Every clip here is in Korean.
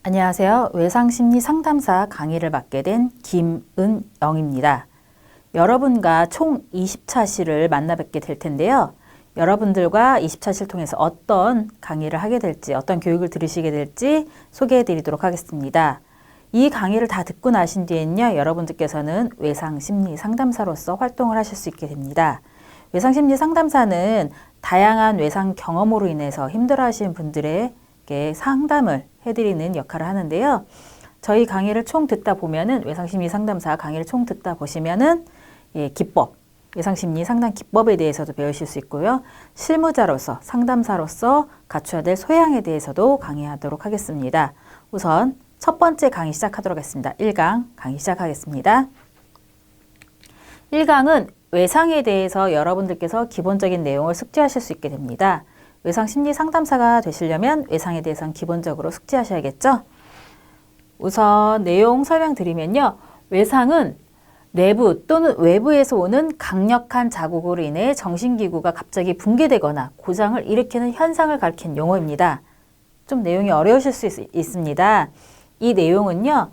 안녕하세요. 외상심리 상담사 강의를 맡게 된 김은영입니다. 여러분과 총 20차시를 만나 뵙게 될 텐데요. 여러분들과 20차시를 통해서 어떤 강의를 하게 될지, 어떤 교육을 들으시게 될지 소개해 드리도록 하겠습니다. 이 강의를 다 듣고 나신 뒤엔요, 여러분들께서는 외상심리 상담사로서 활동을 하실 수 있게 됩니다. 외상심리 상담사는 다양한 외상 경험으로 인해서 힘들어하시는 분들에게 상담을 해드리는 역할을 하는데요. 저희 강의를 총 듣다 보면은 외상심리 상담사 강의를 총 듣다 보시면은 기법, 외상심리 상담 기법에 대해서도 배우실 수 있고요. 실무자로서, 상담사로서 갖춰야 될 소양에 대해서도 강의하도록 하겠습니다. 우선 첫 번째 강의 시작하도록 하겠습니다. 1강 강의 시작하겠습니다. 1강은 외상에 대해서 여러분들께서 기본적인 내용을 숙지하실 수 있게 됩니다. 외상심리 상담사가 되시려면 외상에 대해서는 기본적으로 숙지하셔야겠죠? 우선 내용 설명드리면요. 외상은 내부 또는 외부에서 오는 강력한 자극으로 인해 정신기구가 갑자기 붕괴되거나 고장을 일으키는 현상을 가리키는 용어입니다. 좀 내용이 어려우실 수 있습니다. 이 내용은요.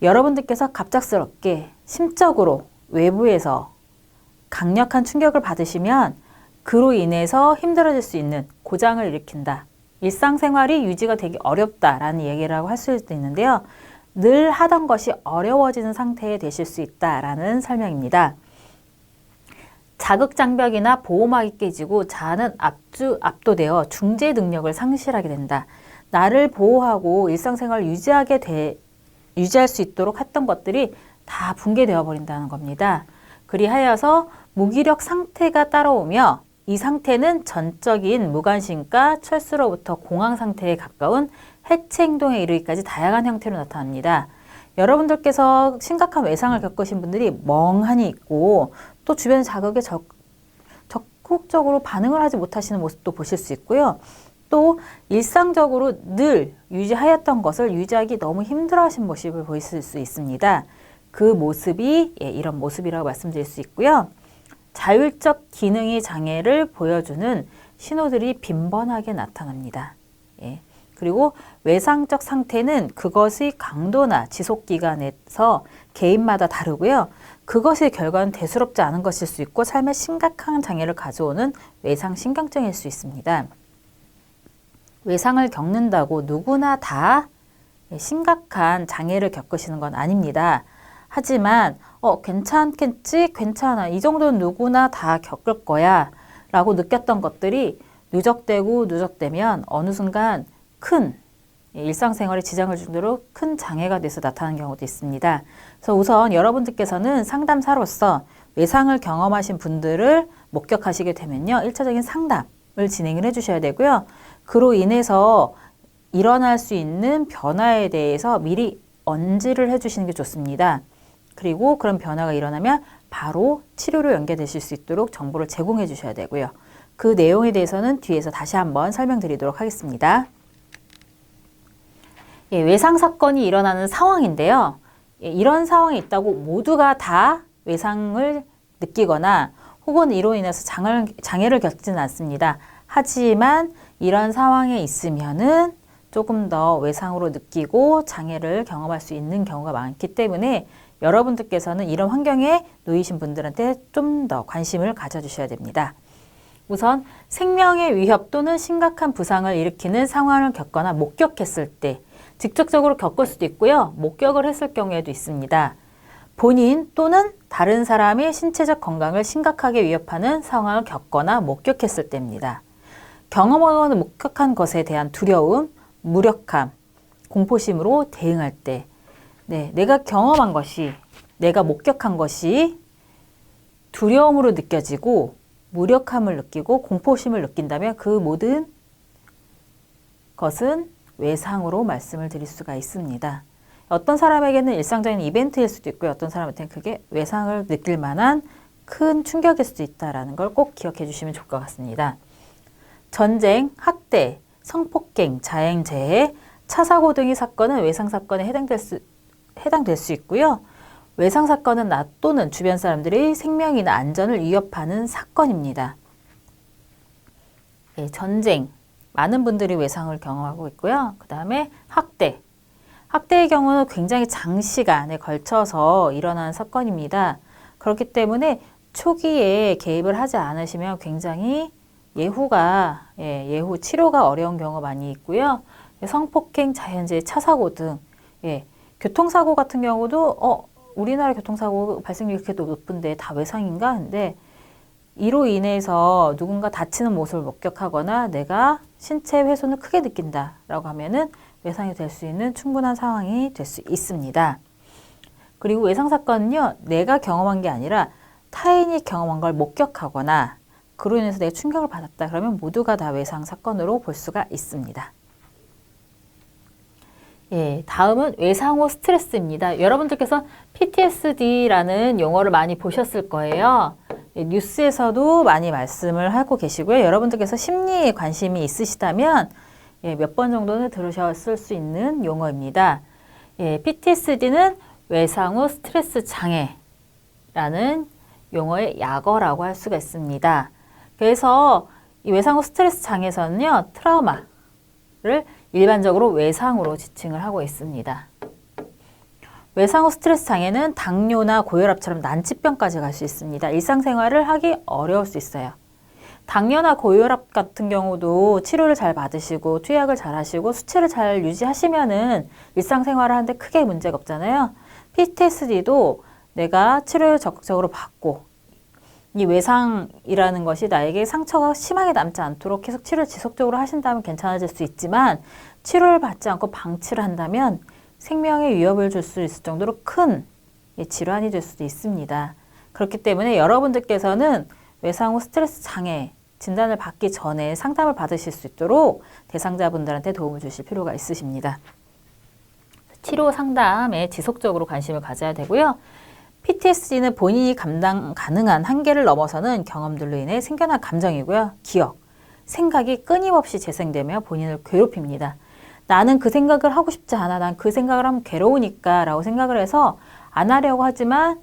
여러분들께서 갑작스럽게 심적으로 외부에서 강력한 충격을 받으시면 그로 인해서 힘들어질 수 있는 고장을 일으킨다. 일상생활이 유지가 되기 어렵다라는 얘기라고 할 수도 있는데요. 늘 하던 것이 어려워지는 상태에 되실 수 있다라는 설명입니다. 자극장벽이나 보호막이 깨지고 자아는 압도되어 중재 능력을 상실하게 된다. 나를 보호하고 일상생활을 유지할 수 있도록 했던 것들이 다 붕괴되어 버린다는 겁니다. 그리하여서 무기력 상태가 따라오며 이 상태는 전적인 무관심과 철수로부터 공황 상태에 가까운 해체 행동에 이르기까지 다양한 형태로 나타납니다. 여러분들께서 심각한 외상을 겪으신 분들이 멍하니 있고 또 주변 자극에 적극적으로 반응을 하지 못하시는 모습도 보실 수 있고요. 또 일상적으로 늘 유지하였던 것을 유지하기 너무 힘들어하신 모습을 보실 수 있습니다. 그 모습이 이런 모습이라고 말씀드릴 수 있고요. 자율적 기능의 장애를 보여주는 신호들이 빈번하게 나타납니다. 그리고 외상적 상태는 그것의 강도나 지속기간에서 개인마다 다르고요. 그것의 결과는 대수롭지 않은 것일 수 있고 삶에 심각한 장애를 가져오는 외상신경증일 수 있습니다. 외상을 겪는다고 누구나 다 심각한 장애를 겪으시는 건 아닙니다. 하지만 괜찮겠지? 괜찮아. 이 정도는 누구나 다 겪을 거야 라고 느꼈던 것들이 누적되면 어느 순간 큰 일상생활에 지장을 주도록 큰 장애가 돼서 나타나는 경우도 있습니다. 그래서 우선 여러분들께서는 상담사로서 외상을 경험하신 분들을 목격하시게 되면요. 1차적인 상담을 진행을 해주셔야 되고요. 그로 인해서 일어날 수 있는 변화에 대해서 미리 언지를 해주시는 게 좋습니다. 그리고 그런 변화가 일어나면 바로 치료로 연계되실 수 있도록 정보를 제공해 주셔야 되고요. 그 내용에 대해서는 뒤에서 다시 한번 설명드리도록 하겠습니다. 외상 사건이 일어나는 상황인데요. 이런 상황이 있다고 모두가 다 외상을 느끼거나 혹은 이로 인해서 장애를 겪지는 않습니다. 하지만 이런 상황에 있으면은 조금 더 외상으로 느끼고 장애를 경험할 수 있는 경우가 많기 때문에 여러분들께서는 이런 환경에 놓이신 분들한테 좀 더 관심을 가져주셔야 됩니다. 우선 생명의 위협 또는 심각한 부상을 일으키는 상황을 겪거나 목격했을 때 직접적으로 겪을 수도 있고요. 목격을 했을 경우에도 있습니다. 본인 또는 다른 사람의 신체적 건강을 심각하게 위협하는 상황을 겪거나 목격했을 때입니다. 경험하거나 목격한 것에 대한 두려움, 무력함, 공포심으로 대응할 때 내가 경험한 것이, 내가 목격한 것이 두려움으로 느껴지고 무력함을 느끼고 공포심을 느낀다면 그 모든 것은 외상으로 말씀을 드릴 수가 있습니다. 어떤 사람에게는 일상적인 이벤트일 수도 있고요. 어떤 사람한테는 그게 외상을 느낄 만한 큰 충격일 수도 있다는 걸 꼭 기억해 주시면 좋을 것 같습니다. 전쟁, 학대, 성폭행, 자행재해, 차사고 등의 사건은 외상 사건에 해당될 수 있고요. 외상 사건은 나 또는 주변 사람들의 생명이나 안전을 위협하는 사건입니다. 전쟁, 많은 분들이 외상을 경험하고 있고요. 그 다음에 학대, 학대의 경우는 굉장히 장시간에 걸쳐서 일어나는 사건입니다. 그렇기 때문에 초기에 개입을 하지 않으시면 굉장히 예후 치료가 어려운 경우가 많이 있고요. 성폭행, 자연재해, 차사고 등 교통사고 같은 경우도 우리나라 교통사고 발생률이 그렇게 높은데 다 외상인가? 근데 이로 인해서 누군가 다치는 모습을 목격하거나 내가 신체 훼손을 크게 느낀다라고 하면은 외상이 될 수 있는 충분한 상황이 될 수 있습니다. 그리고 외상 사건은요, 내가 경험한 게 아니라 타인이 경험한 걸 목격하거나 그로 인해서 내가 충격을 받았다. 그러면 모두가 다 외상 사건으로 볼 수가 있습니다. 다음은 외상 후 스트레스입니다. 여러분들께서 PTSD라는 용어를 많이 보셨을 거예요. 뉴스에서도 많이 말씀을 하고 계시고요. 여러분들께서 심리에 관심이 있으시다면 몇 번 정도는 들으셨을 수 있는 용어입니다. PTSD는 외상 후 스트레스 장애라는 용어의 약어라고 할 수가 있습니다. 그래서 이 외상 후 스트레스 장애에서는요, 트라우마를 일반적으로 외상으로 지칭을 하고 있습니다. 외상 후 스트레스 장애는 당뇨나 고혈압처럼 난치병까지 갈 수 있습니다. 일상생활을 하기 어려울 수 있어요. 당뇨나 고혈압 같은 경우도 치료를 잘 받으시고 투약을 잘 하시고 수치를 잘 유지하시면은 일상생활을 하는데 크게 문제가 없잖아요. PTSD도 내가 치료를 적극적으로 받고 이 외상이라는 것이 나에게 상처가 심하게 남지 않도록 계속 치료를 지속적으로 하신다면 괜찮아질 수 있지만 치료를 받지 않고 방치를 한다면 생명에 위협을 줄 수 있을 정도로 큰 질환이 될 수도 있습니다. 그렇기 때문에 여러분들께서는 외상 후 스트레스 장애 진단을 받기 전에 상담을 받으실 수 있도록 대상자분들한테 도움을 주실 필요가 있으십니다. 치료 상담에 지속적으로 관심을 가져야 되고요. PTSD는 본인이 감당 가능한 한계를 넘어서는 경험들로 인해 생겨난 감정이고요. 기억, 생각이 끊임없이 재생되며 본인을 괴롭힙니다. 나는 그 생각을 하고 싶지 않아. 난 그 생각을 하면 괴로우니까 라고 생각을 해서 안 하려고 하지만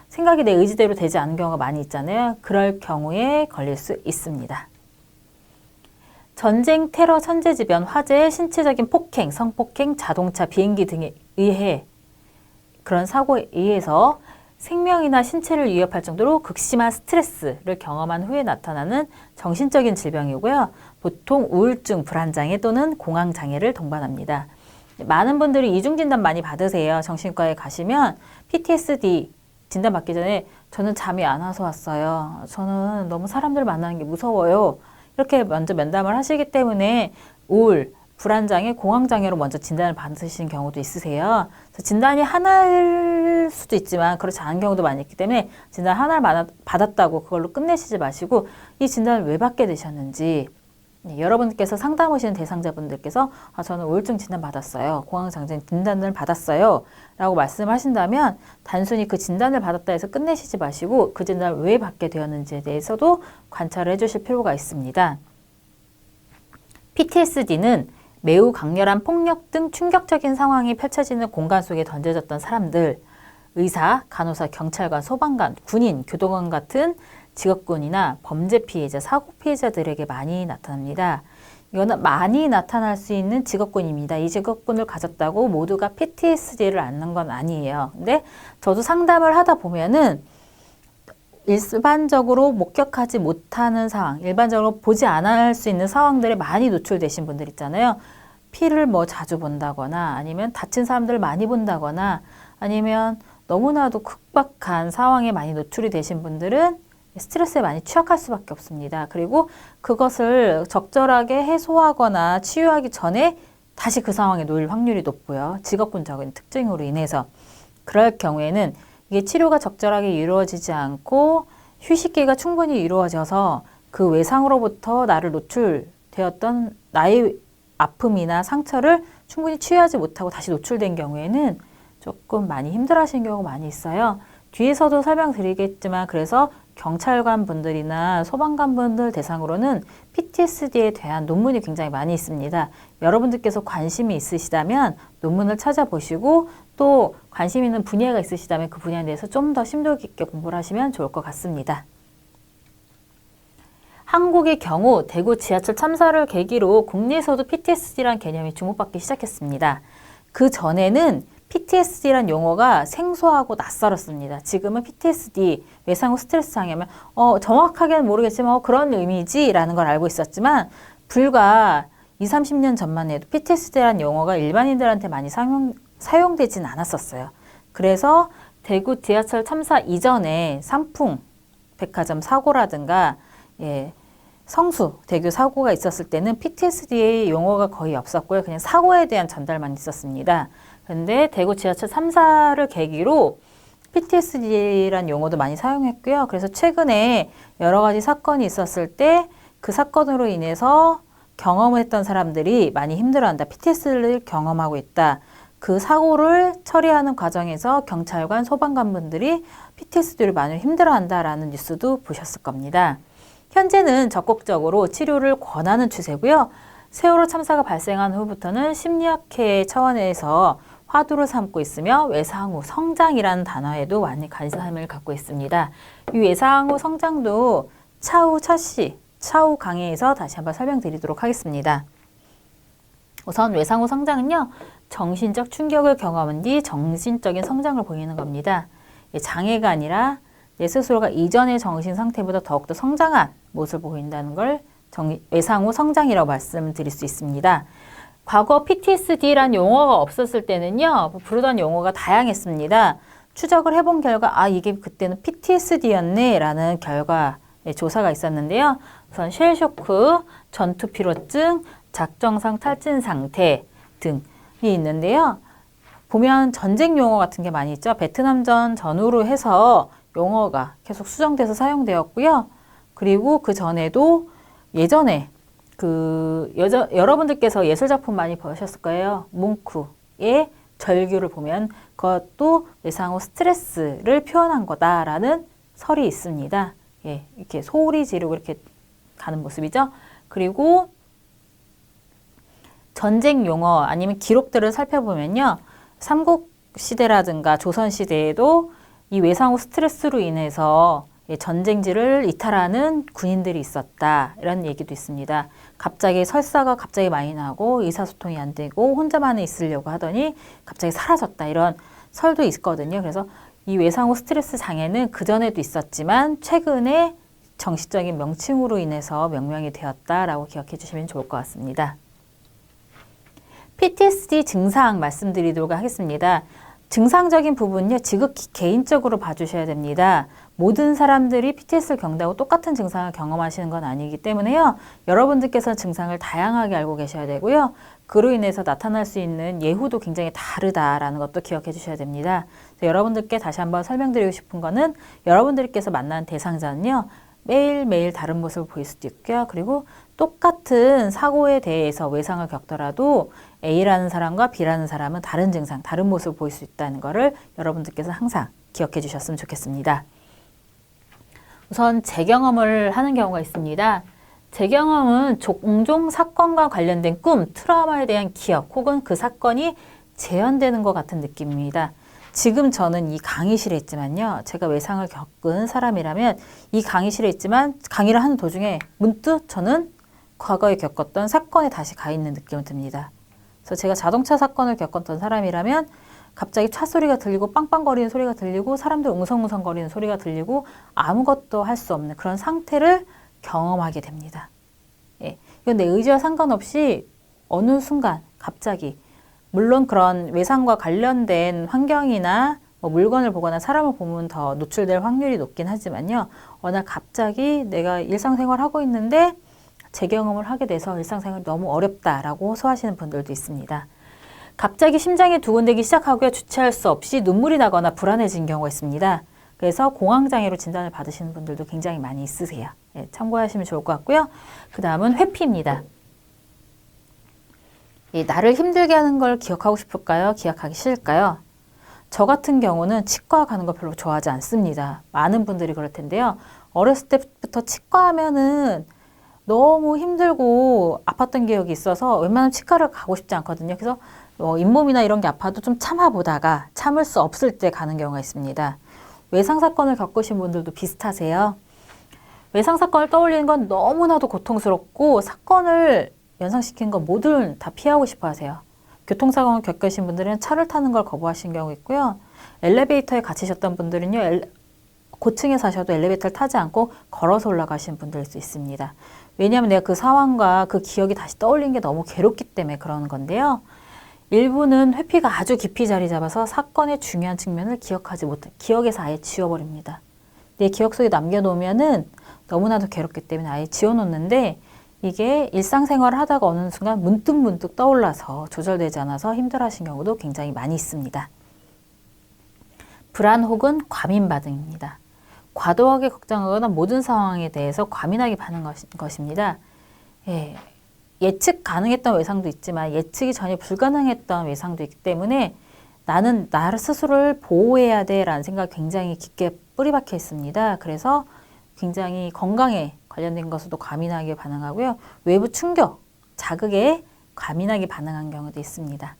생각이 내 의지대로 되지 않은 경우가 많이 있잖아요. 그럴 경우에 걸릴 수 있습니다. 전쟁, 테러, 천재지변, 화재, 신체적인 폭행, 성폭행, 자동차, 비행기 등에 의해 그런 사고에 의해서 생명이나 신체를 위협할 정도로 극심한 스트레스를 경험한 후에 나타나는 정신적인 질병이고요. 보통 우울증, 불안장애 또는 공황장애를 동반합니다. 많은 분들이 이중진단 많이 받으세요. 정신과에 가시면 PTSD 진단받기 전에 저는 잠이 안 와서 왔어요. 저는 너무 사람들 만나는 게 무서워요. 이렇게 먼저 면담을 하시기 때문에 우울, 불안장애, 공황장애로 먼저 진단을 받으시는 경우도 있으세요. 그래서 진단이 하나일 수도 있지만 그렇지 않은 경우도 많이 있기 때문에 진단 하나를 받았다고 그걸로 끝내시지 마시고 이 진단을 왜 받게 되셨는지 여러분께서 상담 오시는 대상자분들께서 저는 우울증 진단 받았어요. 공황장애 진단을 받았어요. 라고 말씀하신다면 단순히 그 진단을 받았다 해서 끝내시지 마시고 그 진단을 왜 받게 되었는지에 대해서도 관찰을 해주실 필요가 있습니다. PTSD는 매우 강렬한 폭력 등 충격적인 상황이 펼쳐지는 공간 속에 던져졌던 사람들, 의사, 간호사, 경찰관, 소방관, 군인, 교도관 같은 직업군이나 범죄 피해자, 사고 피해자들에게 많이 나타납니다. 이거는 많이 나타날 수 있는 직업군입니다. 이 직업군을 가졌다고 모두가 PTSD를 앓는 건 아니에요. 근데 저도 상담을 하다 보면은 일반적으로 목격하지 못하는 상황, 일반적으로 보지 않을 수 있는 상황들에 많이 노출되신 분들 있잖아요. 피를 자주 본다거나 아니면 다친 사람들을 많이 본다거나 아니면 너무나도 급박한 상황에 많이 노출이 되신 분들은 스트레스에 많이 취약할 수밖에 없습니다. 그리고 그것을 적절하게 해소하거나 치유하기 전에 다시 그 상황에 놓일 확률이 높고요. 직업군적인 특징으로 인해서 그럴 경우에는 이게 치료가 적절하게 이루어지지 않고 휴식기가 충분히 이루어져서 그 외상으로부터 나를 노출되었던 나의 아픔이나 상처를 충분히 치유하지 못하고 다시 노출된 경우에는 조금 많이 힘들어하시는 경우가 많이 있어요. 뒤에서도 설명드리겠지만 그래서 경찰관 분들이나 소방관 분들 대상으로는 PTSD에 대한 논문이 굉장히 많이 있습니다. 여러분들께서 관심이 있으시다면 논문을 찾아보시고 또 관심 있는 분야가 있으시다면 그 분야에 대해서 좀 더 심도 깊게 공부를 하시면 좋을 것 같습니다. 한국의 경우 대구 지하철 참사를 계기로 국내에서도 PTSD라는 개념이 주목받기 시작했습니다. 그 전에는 PTSD란 용어가 생소하고 낯설었습니다. 지금은 PTSD, 외상 후 스트레스 장애면 정확하게는 모르겠지만 그런 의미지라는 걸 알고 있었지만 불과 20, 30년 전만 해도 PTSD라는 용어가 일반인들한테 많이 사용되진 않았었어요. 그래서 대구 지하철 참사 이전에 삼풍 백화점 사고라든가 성수 대교 사고가 있었을 때는 PTSD의 용어가 거의 없었고요. 그냥 사고에 대한 전달만 있었습니다. 근데 대구 지하철 참사를 계기로 PTSD란 용어도 많이 사용했고요. 그래서 최근에 여러 가지 사건이 있었을 때 그 사건으로 인해서 경험을 했던 사람들이 많이 힘들어한다. PTSD를 경험하고 있다. 그 사고를 처리하는 과정에서 경찰관, 소방관 분들이 PTSD를 많이 힘들어한다라는 뉴스도 보셨을 겁니다. 현재는 적극적으로 치료를 권하는 추세고요. 세월호 참사가 발생한 후부터는 심리학회 차원에서 화두를 삼고 있으며 외상 후 성장이라는 단어에도 많이 관심을 갖고 있습니다. 이 외상 후 성장도 차후 강의에서 다시 한번 설명드리도록 하겠습니다. 우선 외상 후 성장은요, 정신적 충격을 경험한 뒤 정신적인 성장을 보이는 겁니다. 장애가 아니라 내 스스로가 이전의 정신 상태보다 더욱더 성장한 모습을 보인다는 걸 외상 후 성장이라고 말씀드릴 수 있습니다. 과거 PTSD란 용어가 없었을 때는요, 부르던 용어가 다양했습니다. 추적을 해본 결과, 이게 그때는 PTSD였네 라는 결과 조사가 있었는데요. 우선 쉘쇼크, 전투피로증, 작정상 탈진 상태 등이 있는데요. 보면 전쟁 용어 같은 게 많이 있죠. 베트남전 전후로 해서 용어가 계속 수정돼서 사용되었고요. 그리고 그 전에도 예전에 여러분들께서 예술작품 많이 보셨을 거예요. 뭉크의 절규를 보면 그것도 외상 후 스트레스를 표현한 거다라는 설이 있습니다. 이렇게 소리 지르고 이렇게 가는 모습이죠. 그리고 전쟁 용어 아니면 기록들을 살펴보면요. 삼국시대라든가 조선시대에도 이 외상 후 스트레스로 인해서 전쟁지를 이탈하는 군인들이 있었다. 이런 얘기도 있습니다. 갑자기 설사가 갑자기 많이 나고 의사소통이 안 되고 혼자만에 있으려고 하더니 갑자기 사라졌다. 이런 설도 있거든요. 그래서 이 외상 후 스트레스 장애는 그전에도 있었지만 최근에 정신적인 명칭으로 인해서 명명이 되었다라고 기억해 주시면 좋을 것 같습니다. PTSD 증상 말씀드리도록 하겠습니다. 증상적인 부분은요, 지극히 개인적으로 봐주셔야 됩니다. 모든 사람들이 PTSD를 겪는다고 똑같은 증상을 경험하시는 건 아니기 때문에요. 여러분들께서 증상을 다양하게 알고 계셔야 되고요. 그로 인해서 나타날 수 있는 예후도 굉장히 다르다라는 것도 기억해 주셔야 됩니다. 여러분들께 다시 한번 설명드리고 싶은 거는 여러분들께서 만난 대상자는요. 매일매일 다른 모습을 보일 수도 있고요. 그리고 똑같은 사고에 대해서 외상을 겪더라도 A라는 사람과 B라는 사람은 다른 증상, 다른 모습을 보일 수 있다는 것을 여러분들께서 항상 기억해 주셨으면 좋겠습니다. 우선 재경험을 하는 경우가 있습니다. 재경험은 종종 사건과 관련된 꿈, 트라우마에 대한 기억 혹은 그 사건이 재현되는 것 같은 느낌입니다. 지금 저는 이 강의실에 있지만요. 제가 외상을 겪은 사람이라면 이 강의실에 있지만 강의를 하는 도중에 문득 저는 과거에 겪었던 사건에 다시 가 있는 느낌이 듭니다. 그래서 제가 자동차 사건을 겪었던 사람이라면 갑자기 차 소리가 들리고 빵빵거리는 소리가 들리고 사람들 웅성웅성거리는 소리가 들리고 아무것도 할 수 없는 그런 상태를 경험하게 됩니다. 이건 내 의지와 상관없이 어느 순간 갑자기 물론 그런 외상과 관련된 환경이나 물건을 보거나 사람을 보면 더 노출될 확률이 높긴 하지만요. 어느 날 갑자기 내가 일상생활을 하고 있는데 재경험을 하게 돼서 일상생활이 너무 어렵다라고 호소하시는 분들도 있습니다. 갑자기 심장이 두근대기 시작하고요. 주체할 수 없이 눈물이 나거나 불안해진 경우가 있습니다. 그래서 공황장애로 진단을 받으시는 분들도 굉장히 많이 있으세요. 참고하시면 좋을 것 같고요. 그 다음은 회피입니다. 나를 힘들게 하는 걸 기억하고 싶을까요? 기억하기 싫을까요? 저 같은 경우는 치과 가는 거 별로 좋아하지 않습니다. 많은 분들이 그럴 텐데요. 어렸을 때부터 치과 하면은 너무 힘들고 아팠던 기억이 있어서 웬만하면 치과를 가고 싶지 않거든요. 그래서 잇몸이나 이런 게 아파도 좀 참아보다가 참을 수 없을 때 가는 경우가 있습니다. 외상 사건을 겪으신 분들도 비슷하세요. 외상 사건을 떠올리는 건 너무나도 고통스럽고 사건을 연상시킨 건 모두는 다 피하고 싶어 하세요. 교통사고를 겪으신 분들은 차를 타는 걸 거부하신 경우 있고요. 엘리베이터에 갇히셨던 분들은요. 고층에 사셔도 엘리베이터를 타지 않고 걸어서 올라가신 분들일 수 있습니다. 왜냐하면 내가 그 상황과 그 기억이 다시 떠올린 게 너무 괴롭기 때문에 그러는 건데요. 일부는 회피가 아주 깊이 자리 잡아서 사건의 중요한 측면을 기억하지 못해 기억에서 아예 지워버립니다. 내 기억 속에 남겨놓으면은 너무나도 괴롭기 때문에 아예 지워놓는데 이게 일상생활을 하다가 어느 순간 문득문득 떠올라서 조절되지 않아서 힘들어하신 경우도 굉장히 많이 있습니다. 불안 혹은 과민 반응입니다. 과도하게 걱정하거나 모든 상황에 대해서 과민하게 반응하는 것입니다. 예측 가능했던 외상도 있지만 예측이 전혀 불가능했던 외상도 있기 때문에 나는 나를 스스로를 보호해야 돼 라는 생각이 굉장히 깊게 뿌리박혀 있습니다. 그래서 굉장히 건강에 관련된 것으로도 과민하게 반응하고요. 외부 충격, 자극에 과민하게 반응한 경우도 있습니다.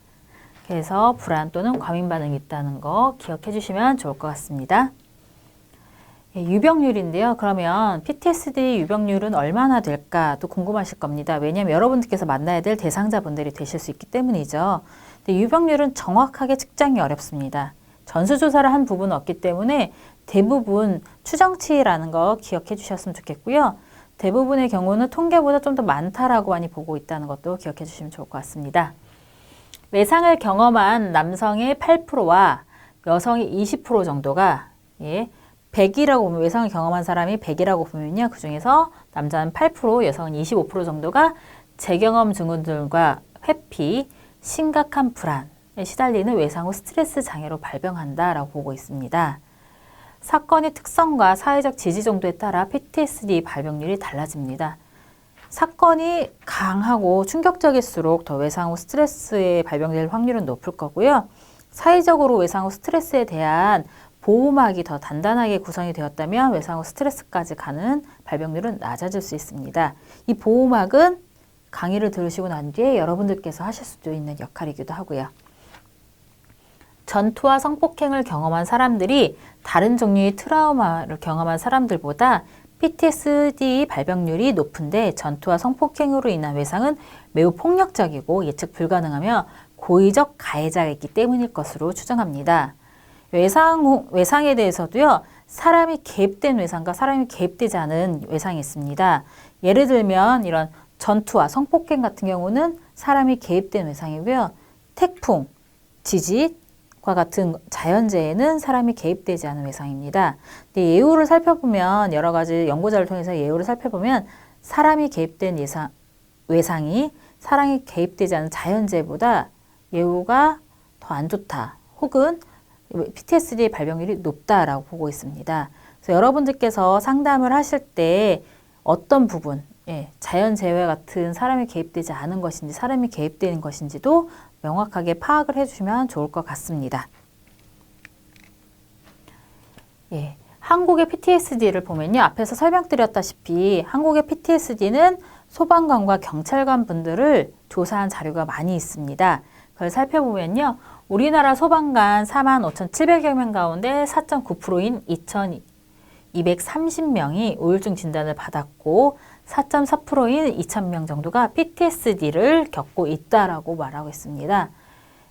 그래서 불안 또는 과민 반응이 있다는 거 기억해 주시면 좋을 것 같습니다. 유병률인데요. 그러면 PTSD 유병률은 얼마나 될까도 궁금하실 겁니다. 왜냐하면 여러분들께서 만나야 될 대상자분들이 되실 수 있기 때문이죠. 근데 유병률은 정확하게 측정이 어렵습니다. 전수조사를 한 부분은 없기 때문에 대부분 추정치라는 거 기억해 주셨으면 좋겠고요. 대부분의 경우는 통계보다 좀 더 많다라고 많이 보고 있다는 것도 기억해 주시면 좋을 것 같습니다. 외상을 경험한 남성의 8%와 여성의 20% 정도가 100이라고 보면 외상을 경험한 사람이 100이라고 보면요. 그 중에서 남자는 8%, 여성은 25% 정도가 재경험 증후들과 회피, 심각한 불안에 시달리는 외상 후 스트레스 장애로 발병한다라고 보고 있습니다. 사건의 특성과 사회적 지지 정도에 따라 PTSD 발병률이 달라집니다. 사건이 강하고 충격적일수록 더 외상 후 스트레스에 발병될 확률은 높을 거고요. 사회적으로 외상 후 스트레스에 대한 보호막이 더 단단하게 구성이 되었다면 외상 후 스트레스까지 가는 발병률은 낮아질 수 있습니다. 이 보호막은 강의를 들으시고 난 뒤에 여러분들께서 하실 수도 있는 역할이기도 하고요. 전투와 성폭행을 경험한 사람들이 다른 종류의 트라우마를 경험한 사람들보다 PTSD 발병률이 높은데 전투와 성폭행으로 인한 외상은 매우 폭력적이고 예측 불가능하며 고의적 가해자가 있기 때문일 것으로 추정합니다. 외상에 대해서도요. 사람이 개입된 외상과 사람이 개입되지 않은 외상이 있습니다. 예를 들면 이런 전투와 성폭행 같은 경우는 사람이 개입된 외상이고요. 태풍, 지진과 같은 자연재해는 사람이 개입되지 않은 외상입니다. 근데 예후를 살펴보면 여러 가지 연구자를 통해서 예후를 살펴보면 사람이 개입된 외상이 사람이 개입되지 않은 자연재해보다 예후가 더 안 좋다. 혹은 PTSD 발병률이 높다라고 보고 있습니다. 그래서 여러분들께서 상담을 하실 때 어떤 부분, 자연재해 같은 사람이 개입되지 않은 것인지 사람이 개입되는 것인지도 명확하게 파악을 해주시면 좋을 것 같습니다. 한국의 PTSD를 보면요. 앞에서 설명드렸다시피 한국의 PTSD는 소방관과 경찰관 분들을 조사한 자료가 많이 있습니다. 그걸 살펴보면요. 우리나라 소방관 45,700여 명 가운데 4.9%인 2,230명이 우울증 진단을 받았고 4.4%인 2,000명 정도가 PTSD를 겪고 있다라고 말하고 있습니다.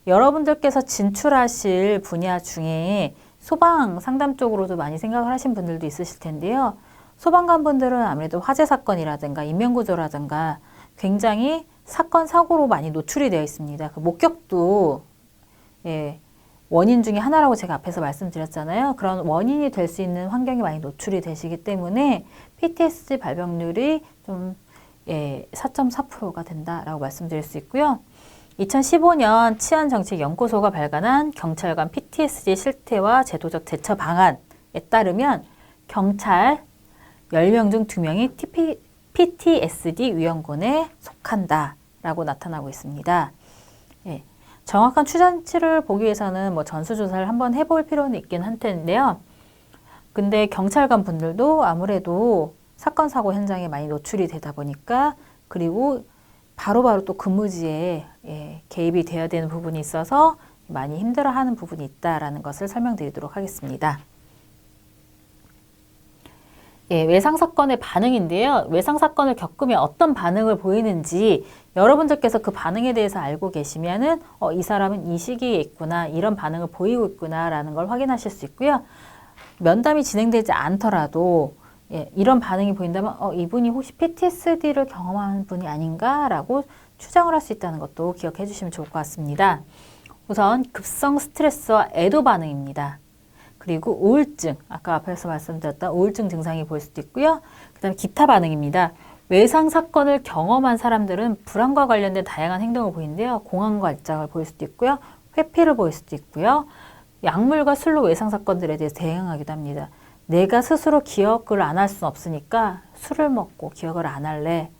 여러분들께서 진출하실 분야 중에 소방 상담 쪽으로도 많이 생각을 하신 분들도 있으실 텐데요. 소방관 분들은 아무래도 화재 사건이라든가 인명구조라든가 굉장히 사건, 사고로 많이 노출이 되어 있습니다. 그 목격도 원인 중에 하나라고 제가 앞에서 말씀드렸잖아요. 그런 원인이 될 수 있는 환경이 많이 노출이 되시기 때문에 PTSD 발병률이 좀 4.4%가 된다라고 말씀드릴 수 있고요. 2015년 치안정책연구소가 발간한 경찰관 PTSD 실태와 제도적 대처 방안에 따르면 경찰 10명 중 2명이 PTSD 위험군에 속한다라고 나타나고 있습니다. 정확한 추정치를 보기 위해서는 전수조사를 한번 해볼 필요는 있긴 한 텐데요. 근데 경찰관 분들도 아무래도 사건 사고 현장에 많이 노출이 되다 보니까 그리고 바로바로 또 근무지에 개입이 되어야 되는 부분이 있어서 많이 힘들어하는 부분이 있다라는 것을 설명드리도록 하겠습니다. 예, 외상사건의 반응인데요. 외상사건을 겪으면 어떤 반응을 보이는지 여러분들께서 그 반응에 대해서 알고 계시면은 이 사람은 이 시기에 있구나, 이런 반응을 보이고 있구나라는 걸 확인하실 수 있고요. 면담이 진행되지 않더라도 예, 이런 반응이 보인다면 이분이 혹시 PTSD를 경험한 분이 아닌가라고 추정을 할 수 있다는 것도 기억해 주시면 좋을 것 같습니다. 우선 급성 스트레스와 애도 반응입니다. 그리고 우울증, 아까 앞에서 말씀드렸던 우울증 증상이 보일 수도 있고요. 그 다음에 기타 반응입니다. 외상 사건을 경험한 사람들은 불안과 관련된 다양한 행동을 보이는데요. 공황과 알짝을 보일 수도 있고요. 회피를 보일 수도 있고요. 약물과 술로 외상 사건들에 대해서 대응하기도 합니다. 내가 스스로 기억을 안 할 수는 없으니까 술을 먹고 기억을 안 할래.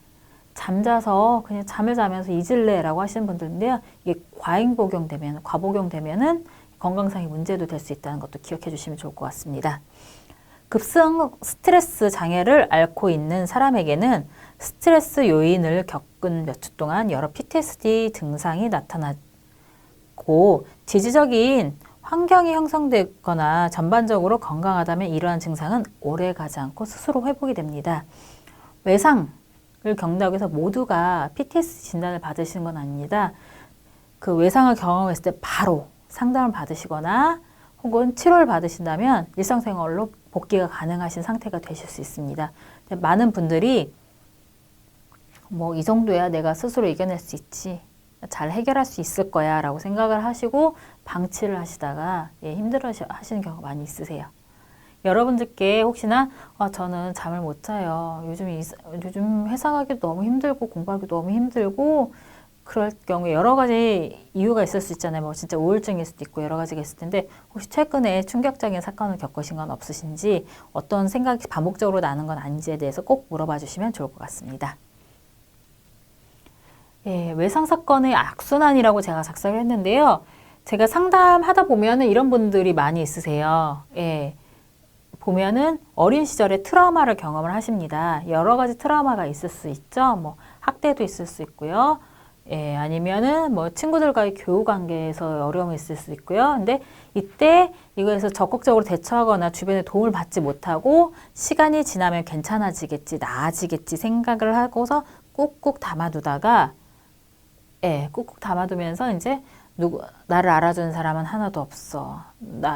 잠자서 그냥 잠을 자면서 잊을래 라고 하시는 분들인데요. 이게 과잉복용되면, 과복용되면은 건강상의 문제도 될 수 있다는 것도 기억해 주시면 좋을 것 같습니다. 급성 스트레스 장애를 앓고 있는 사람에게는 스트레스 요인을 겪은 몇 주 동안 여러 PTSD 증상이 나타나고 지지적인 환경이 형성되거나 전반적으로 건강하다면 이러한 증상은 오래 가지 않고 스스로 회복이 됩니다. 외상을 겪는다고 해서 모두가 PTSD 진단을 받으시는 건 아닙니다. 그 외상을 경험했을 때 바로 상담을 받으시거나 혹은 치료를 받으신다면 일상생활로 복귀가 가능하신 상태가 되실 수 있습니다. 많은 분들이 뭐 이 정도야 내가 스스로 이겨낼 수 있지, 잘 해결할 수 있을 거야 라고 생각을 하시고 방치를 하시다가 힘들어 하시는 경우가 많이 있으세요. 여러분들께 혹시나 저는 잠을 못 자요. 요즘 회사 가기도 너무 힘들고 공부하기도 너무 힘들고 그럴 경우에 여러 가지 이유가 있을 수 있잖아요. 뭐 진짜 우울증일 수도 있고 여러 가지가 있을 텐데 혹시 최근에 충격적인 사건을 겪으신 건 없으신지 어떤 생각이 반복적으로 나는 건 아닌지에 대해서 꼭 물어봐 주시면 좋을 것 같습니다. 예, 외상 사건의 악순환이라고 제가 작성을 했는데요. 제가 상담하다 보면은 이런 분들이 많이 있으세요. 예. 보면은 어린 시절에 트라우마를 경험을 하십니다. 여러 가지 트라우마가 있을 수 있죠. 뭐 학대도 있을 수 있고요. 예, 아니면은 뭐 친구들과의 교우 관계에서 어려움이 있을 수 있고요. 근데 이때 이거에서 적극적으로 대처하거나 주변에 도움을 받지 못하고 시간이 지나면 괜찮아지겠지, 나아지겠지 생각을 하고서 꾹꾹 담아두다가 꾹꾹 담아두면서 이제 나를 알아주는 사람은 하나도 없어.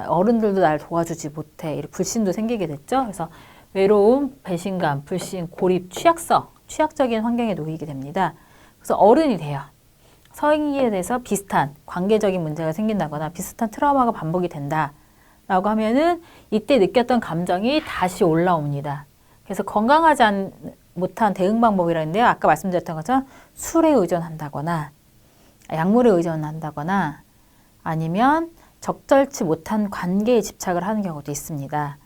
어른들도 날 도와주지 못해. 이렇게 불신도 생기게 됐죠. 그래서 외로움, 배신감, 불신, 고립, 취약적인 환경에 놓이게 됩니다. 그래서 어른이 돼요. 성인에 대해서 비슷한 관계적인 문제가 생긴다거나 비슷한 트라우마가 반복이 된다. 라고 하면은 이때 느꼈던 감정이 다시 올라옵니다. 그래서 건강하지 못한 대응 방법이라는데요. 아까 말씀드렸던 것처럼 술에 의존한다거나 약물에 의존한다거나 아니면 적절치 못한 관계에 집착을 하는 경우도 있습니다.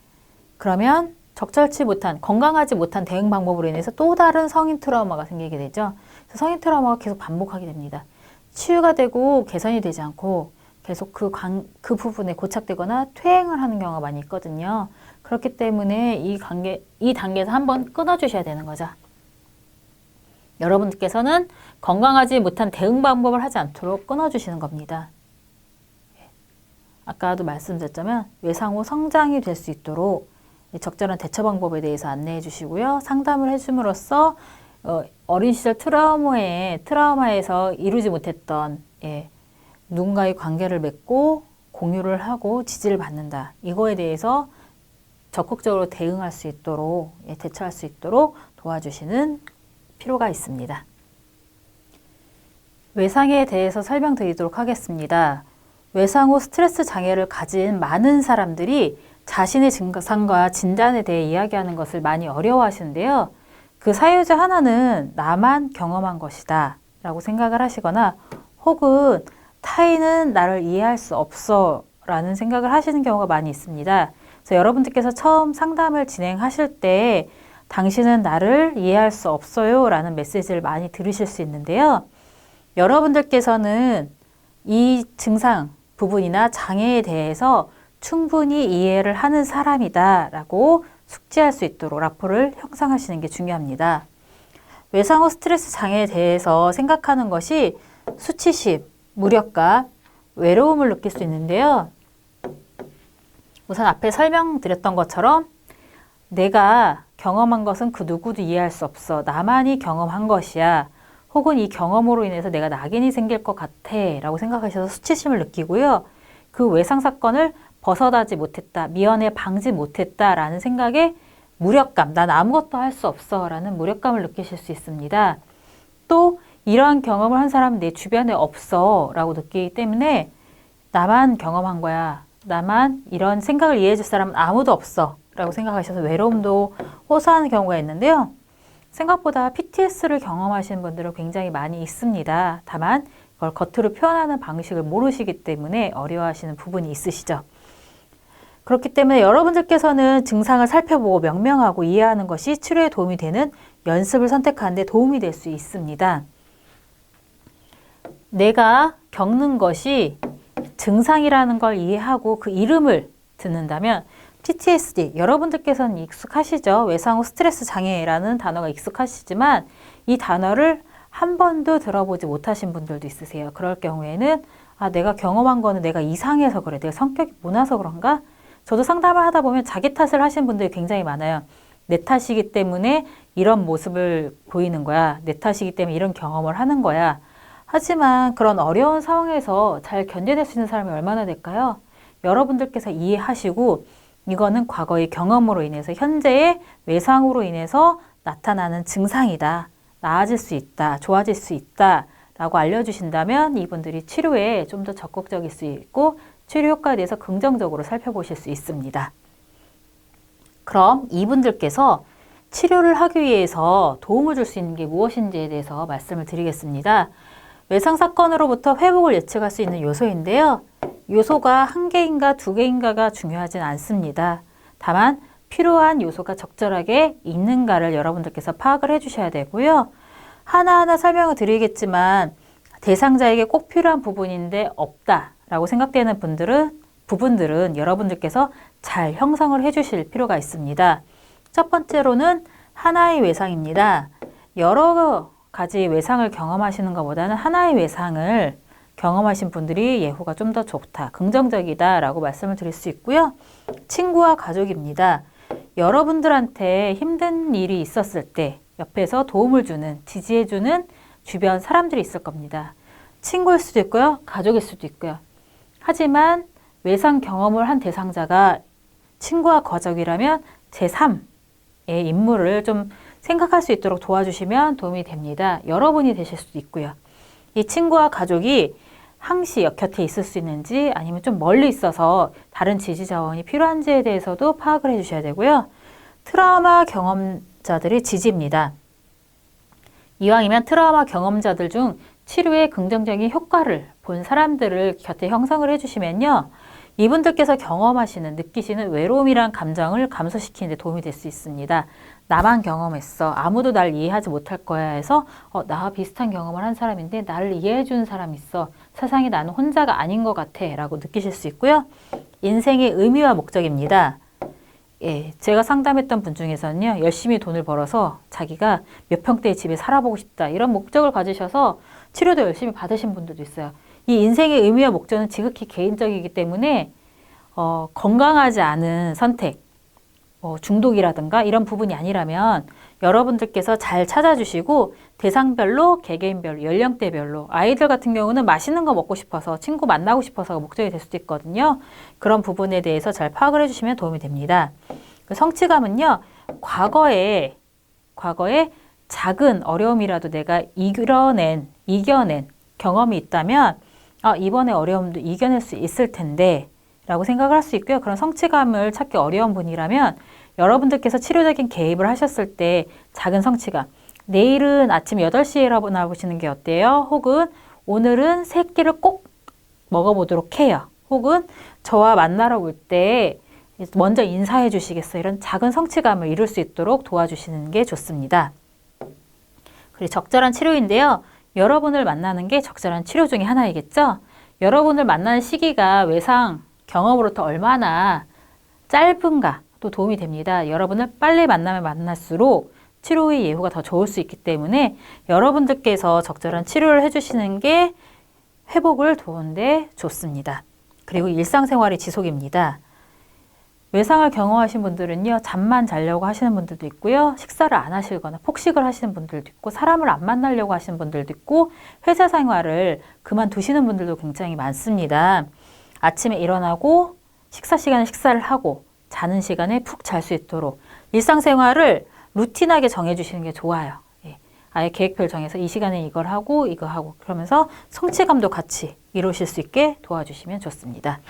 그러면 적절치 못한, 건강하지 못한 대응 방법으로 인해서 또 다른 성인 트라우마가 생기게 되죠. 그래서 성인 트라우마가 계속 반복하게 됩니다. 치유가 되고 개선이 되지 않고 계속 그 부분에 고착되거나 퇴행을 하는 경우가 많이 있거든요. 그렇기 때문에 이 단계에서 한번 끊어주셔야 되는 거죠. 여러분께서는 건강하지 못한 대응 방법을 하지 않도록 끊어주시는 겁니다. 아까도 말씀드렸자면 외상 후 성장이 될 수 있도록 적절한 대처 방법에 대해서 안내해 주시고요. 상담을 해줌으로써 어린 시절 트라우마에서 이루지 못했던 누군가의 관계를 맺고 공유를 하고 지지를 받는다. 이거에 대해서 적극적으로 대응할 수 있도록 대처할 수 있도록 도와주시는 필요가 있습니다. 외상에 대해서 설명드리도록 하겠습니다. 외상 후 스트레스 장애를 가진 많은 사람들이 자신의 증상과 진단에 대해 이야기하는 것을 많이 어려워하시는데요. 그 사유 중 하나는 나만 경험한 것이다 라고 생각을 하시거나 혹은 타인은 나를 이해할 수 없어 라는 생각을 하시는 경우가 많이 있습니다. 그래서 여러분들께서 처음 상담을 진행하실 때 당신은 나를 이해할 수 없어요 라는 메시지를 많이 들으실 수 있는데요. 여러분들께서는 이 증상 부분이나 장애에 대해서 충분히 이해를 하는 사람이다 라고 숙지할 수 있도록 라포를 형성하시는 게 중요합니다. 외상 후 스트레스 장애에 대해서 생각하는 것이 수치심, 무력감, 외로움을 느낄 수 있는데요. 우선 앞에 설명드렸던 것처럼 내가 경험한 것은 그 누구도 이해할 수 없어. 나만이 경험한 것이야. 혹은 이 경험으로 인해서 내가 낙인이 생길 것 같아 라고 생각하셔서 수치심을 느끼고요. 그 외상 사건을 벗어나지 못했다, 미연에 방지 못했다 라는 생각에 무력감, 난 아무것도 할 수 없어 라는 무력감을 느끼실 수 있습니다. 또 이러한 경험을 한 사람은 내 주변에 없어 라고 느끼기 때문에 나만 경험한 거야, 나만 이런 생각을 이해해 줄 사람은 아무도 없어 라고 생각하셔서 외로움도 호소하는 경우가 있는데요. 생각보다 PTS를 경험하시는 분들은 굉장히 많이 있습니다. 다만 그걸 겉으로 표현하는 방식을 모르시기 때문에 어려워하시는 부분이 있으시죠. 그렇기 때문에 여러분들께서는 증상을 살펴보고 명명하고 이해하는 것이 치료에 도움이 되는 연습을 선택하는 데 도움이 될 수 있습니다. 내가 겪는 것이 증상이라는 걸 이해하고 그 이름을 듣는다면 PTSD, 여러분들께서는 익숙하시죠? 외상 후 스트레스 장애라는 단어가 익숙하시지만 이 단어를 한 번도 들어보지 못하신 분들도 있으세요. 그럴 경우에는 내가 경험한 거는 내가 이상해서 그래, 내가 성격이 모나서 그런가? 저도 상담을 하다 보면 자기 탓을 하시는 분들이 굉장히 많아요. 내 탓이기 때문에 이런 모습을 보이는 거야. 내 탓이기 때문에 이런 경험을 하는 거야. 하지만 그런 어려운 상황에서 잘 견뎌낼 수 있는 사람이 얼마나 될까요? 여러분들께서 이해하시고 이거는 과거의 경험으로 인해서 현재의 외상으로 인해서 나타나는 증상이다. 나아질 수 있다. 좋아질 수 있다. 라고 알려주신다면 이분들이 치료에 좀 더 적극적일 수 있고 치료 효과에 대해서 긍정적으로 살펴보실 수 있습니다. 그럼 이분들께서 치료를 하기 위해서 도움을 줄 수 있는 게 무엇인지에 대해서 말씀을 드리겠습니다. 외상 사건으로부터 회복을 예측할 수 있는 요소인데요. 요소가 한 개인가 두 개인가가 중요하진 않습니다. 다만 필요한 요소가 적절하게 있는가를 여러분들께서 파악을 해주셔야 되고요. 하나하나 설명을 드리겠지만 대상자에게 꼭 필요한 부분인데 없다라고 생각되는 부분들은 여러분들께서 잘 형성을 해주실 필요가 있습니다. 첫 번째로는 하나의 외상입니다. 여러 가지 외상을 경험하시는 것보다는 하나의 외상을 경험하신 분들이 예후가 좀 더 좋다, 긍정적이다 라고 말씀을 드릴 수 있고요. 친구와 가족입니다. 여러분들한테 힘든 일이 있었을 때 옆에서 도움을 주는, 지지해주는 주변 사람들이 있을 겁니다. 친구일 수도 있고요. 가족일 수도 있고요. 하지만 외상 경험을 한 대상자가 친구와 가족이라면 제3의 인물을 좀 생각할 수 있도록 도와주시면 도움이 됩니다. 여러분이 되실 수도 있고요. 이 친구와 가족이 항시 곁에 있을 수 있는지 아니면 좀 멀리 있어서 다른 지지 자원이 필요한지에 대해서도 파악을 해주셔야 되고요. 트라우마 경험자들이 지지입니다. 이왕이면 트라우마 경험자들 중 치료에 긍정적인 효과를 본 사람들을 곁에 형성을 해주시면요. 이분들께서 경험하시는, 느끼시는 외로움이란 감정을 감소시키는 데 도움이 될 수 있습니다. 나만 경험했어. 아무도 날 이해하지 못할 거야 해서 나와 비슷한 경험을 한 사람인데 나를 이해해 주는 사람이 있어. 세상에 나는 혼자가 아닌 것 같아 라고 느끼실 수 있고요. 인생의 의미와 목적입니다. 예, 제가 상담했던 분 중에서는요. 열심히 돈을 벌어서 자기가 몇 평대의 집에 살아보고 싶다. 이런 목적을 가지셔서 치료도 열심히 받으신 분들도 있어요. 이 인생의 의미와 목적은 지극히 개인적이기 때문에 건강하지 않은 선택, 중독이라든가 이런 부분이 아니라면 여러분들께서 잘 찾아주시고 대상별로, 개개인별로, 연령대별로 아이들 같은 경우는 맛있는 거 먹고 싶어서 친구 만나고 싶어서가 목적이 될 수도 있거든요. 그런 부분에 대해서 잘 파악을 해주시면 도움이 됩니다. 그 성취감은요. 과거에 작은 어려움이라도 내가 이겨낸 경험이 있다면 이번에 어려움도 이겨낼 수 있을 텐데 라고 생각을 할 수 있고요. 그런 성취감을 찾기 어려운 분이라면 여러분들께서 치료적인 개입을 하셨을 때 작은 성취감, 내일은 아침 8시에 일어나 보시는 게 어때요? 혹은 오늘은 3끼를 꼭 먹어보도록 해요. 혹은 저와 만나러 올 때 먼저 인사해 주시겠어요? 이런 작은 성취감을 이룰 수 있도록 도와주시는 게 좋습니다. 그리고 적절한 치료인데요. 여러분을 만나는 게 적절한 치료 중에 하나이겠죠? 여러분을 만나는 시기가 외상 경험으로부터 얼마나 짧은가 또 도움이 됩니다. 여러분을 빨리 만나면 만날수록 치료의 예후가 더 좋을 수 있기 때문에 여러분들께서 적절한 치료를 해주시는 게 회복을 도우는데 좋습니다. 그리고 일상생활의 지속입니다. 외상을 경험하신 분들은요, 잠만 자려고 하시는 분들도 있고요, 식사를 안 하시거나 폭식을 하시는 분들도 있고, 사람을 안 만나려고 하시는 분들도 있고, 회사 생활을 그만두시는 분들도 굉장히 많습니다. 아침에 일어나고 식사 시간에 식사를 하고 자는 시간에 푹 잘 수 있도록 일상생활을 루틴하게 정해주시는 게 좋아요. 예. 아예 계획표를 정해서 이 시간에 이걸 하고 이거 하고 그러면서 성취감도 같이 이루실 수 있게 도와주시면 좋습니다.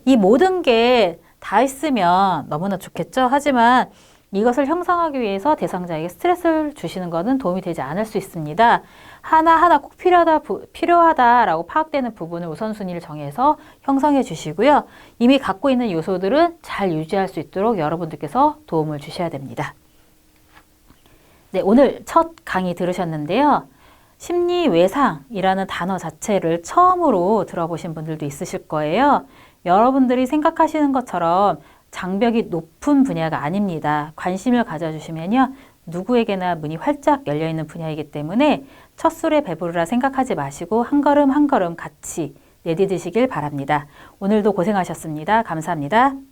이 모든 게 다 있으면 너무나 좋겠죠. 하지만 이것을 형성하기 위해서 대상자에게 스트레스를 주시는 것은 도움이 되지 않을 수 있습니다. 하나하나 꼭 필요하다라고 파악되는 부분을 우선순위를 정해서 형성해 주시고요. 이미 갖고 있는 요소들은 잘 유지할 수 있도록 여러분들께서 도움을 주셔야 됩니다. 네, 오늘 첫 강의 들으셨는데요. 심리외상이라는 단어 자체를 처음으로 들어보신 분들도 있으실 거예요. 여러분들이 생각하시는 것처럼 장벽이 높은 분야가 아닙니다. 관심을 가져주시면요. 누구에게나 문이 활짝 열려있는 분야이기 때문에 첫 술에 배부르라 생각하지 마시고 한 걸음 한 걸음 같이 내디디시길 바랍니다. 오늘도 고생하셨습니다. 감사합니다.